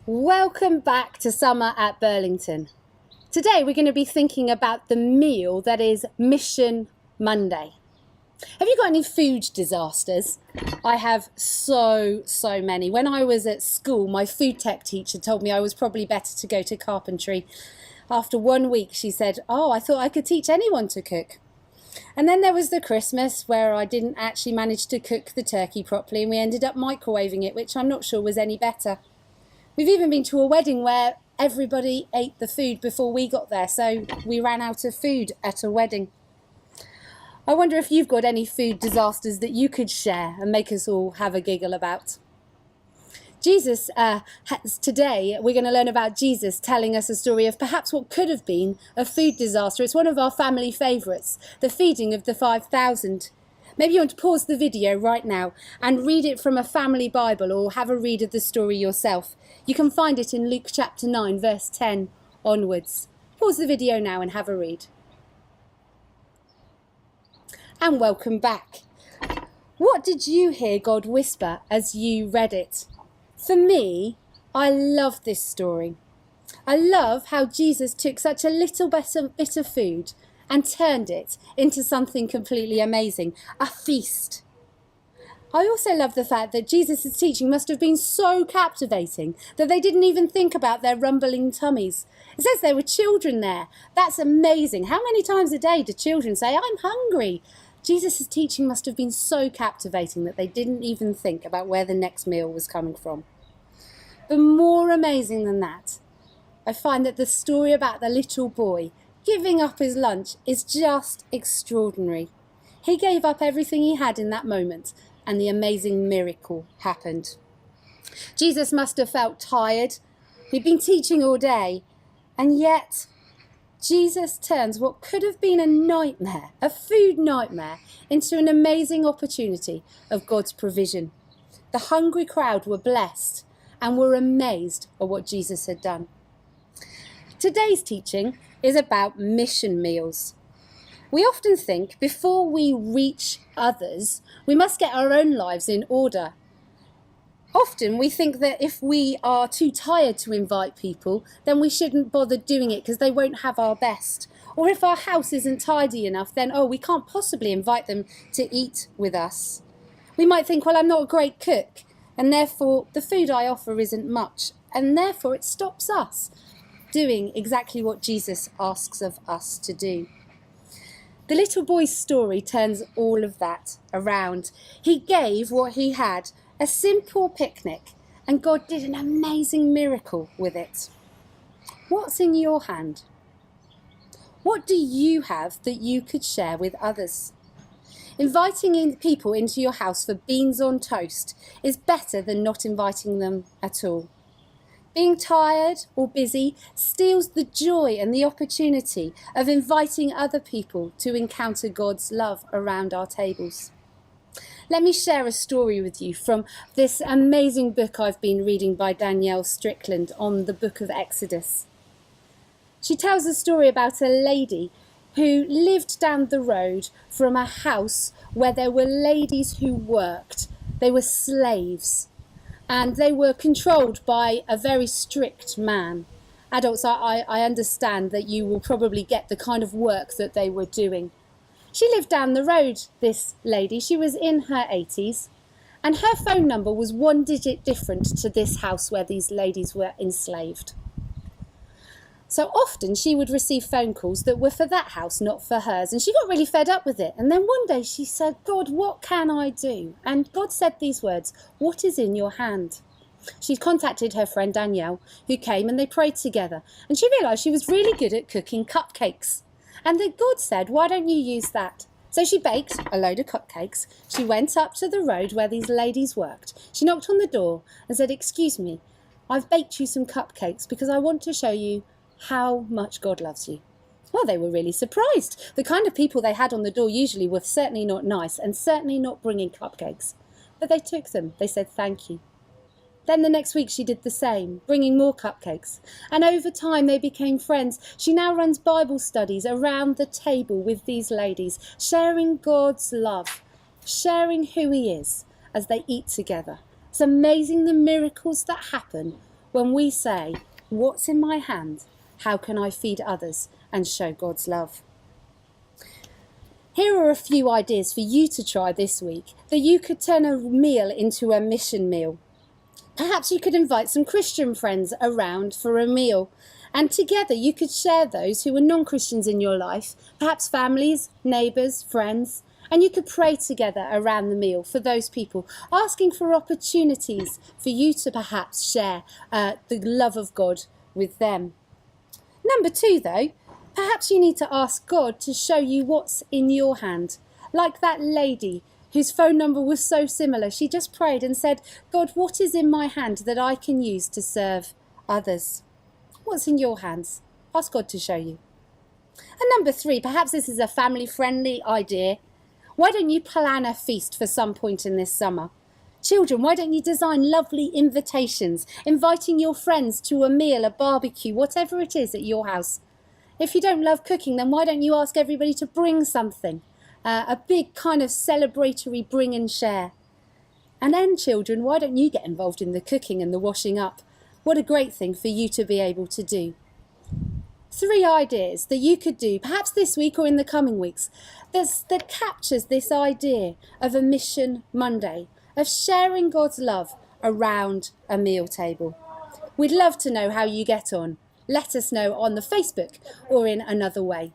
Welcome back to Summer at Burlington. Today we're going to be thinking about the meal that is Mission Monday. Have you got any food disasters? I have so many. When I was at school, my food tech teacher told me I was probably better to go to carpentry. After 1 week, she said, I thought I could teach anyone to cook. And then there was the Christmas where I didn't actually manage to cook the turkey properly and we ended up microwaving it, which I'm not sure was any better. We've even been to a wedding where everybody ate the food before we got there, so we ran out of food at a wedding. I wonder if you've got any food disasters that you could share and make us all have a giggle about. Today we're going to learn about Jesus telling us a story of perhaps what could have been a food disaster. It's one of our family favourites, the feeding of the 5,000. Maybe you want to pause the video right now and read it from a family Bible or have a read of the story yourself. You can find it in Luke chapter 9, verse 10 onwards. Pause the video now and have a read. And welcome back. What did you hear God whisper as you read it? For me, I love this story. I love how Jesus took such a little bit of food and turned it into something completely amazing, a feast. I also love the fact that Jesus' teaching must have been so captivating that they didn't even think about their rumbling tummies. It says there were children there. That's amazing. How many times a day do children say, I'm hungry? Jesus' teaching must have been so captivating that they didn't even think about where the next meal was coming from. But more amazing than that, I find that the story about the little boy giving up his lunch is just extraordinary. He gave up everything he had in that moment, and the amazing miracle happened. Jesus must have felt tired. He'd been teaching all day, and yet Jesus turns what could have been a nightmare, a food nightmare, into an amazing opportunity of God's provision. The hungry crowd were blessed and were amazed at what Jesus had done. Today's teaching is about mission meals. We often think before we reach others, we must get our own lives in order. Often we think that if we are too tired to invite people, then we shouldn't bother doing it because they won't have our best. Or if our house isn't tidy enough, then, we can't possibly invite them to eat with us. We might think, I'm not a great cook, and therefore the food I offer isn't much, and therefore it stops us doing exactly what Jesus asks of us to do. The little boy's story turns all of that around. He gave what he had, a simple picnic, and God did an amazing miracle with it. What's in your hand? What do you have that you could share with others? Inviting people into your house for beans on toast is better than not inviting them at all. Being tired or busy steals the joy and the opportunity of inviting other people to encounter God's love around our tables. Let me share a story with you from this amazing book I've been reading by Danielle Strickland on the book of Exodus. She tells a story about a lady who lived down the road from a house where there were ladies who worked. They were slaves. And they were controlled by a very strict man. Adults, I understand that you will probably get the kind of work that they were doing. She lived down the road, this lady. She was in her 80s. And her phone number was 1 digit different to this house where these ladies were enslaved. So often she would receive phone calls that were for that house, not for hers. And she got really fed up with it. And then one day she said, God, what can I do? And God said these words, what is in your hand? She contacted her friend Danielle, who came, and they prayed together. And she realised she was really good at cooking cupcakes. And then God said, why don't you use that? So she baked a load of cupcakes. She went up to the road where these ladies worked. She knocked on the door and said, excuse me, I've baked you some cupcakes because I want to show you how much God loves you. Well, they were really surprised. The kind of people they had on the door usually were certainly not nice and certainly not bringing cupcakes. But they took them. They said thank you. Then the next week she did the same, bringing more cupcakes. And over time they became friends. She now runs Bible studies around the table with these ladies, sharing God's love, sharing who he is as they eat together. It's amazing the miracles that happen when we say, what's in my hand? How can I feed others and show God's love? Here are a few ideas for you to try this week that you could turn a meal into a mission meal. Perhaps you could invite some Christian friends around for a meal, and together you could share those who are non-Christians in your life, perhaps families, neighbours, friends, and you could pray together around the meal for those people, asking for opportunities for you to perhaps share the love of God with them. Number 2, though, perhaps you need to ask God to show you what's in your hand, like that lady whose phone number was so similar. She just prayed and said, God, what is in my hand that I can use to serve others? What's in your hands? Ask God to show you. And number 3, perhaps this is a family-friendly idea. Why don't you plan a feast for some point in this summer? Children, why don't you design lovely invitations, inviting your friends to a meal, a barbecue, whatever it is at your house? If you don't love cooking, then why don't you ask everybody to bring something? A big kind of celebratory bring and share. And then children, why don't you get involved in the cooking and the washing up? What a great thing for you to be able to do. 3 ideas that you could do, perhaps this week or in the coming weeks, that captures this idea of a Mission Monday, of sharing God's love around a meal table. We'd love to know how you get on. Let us know on the Facebook or in another way.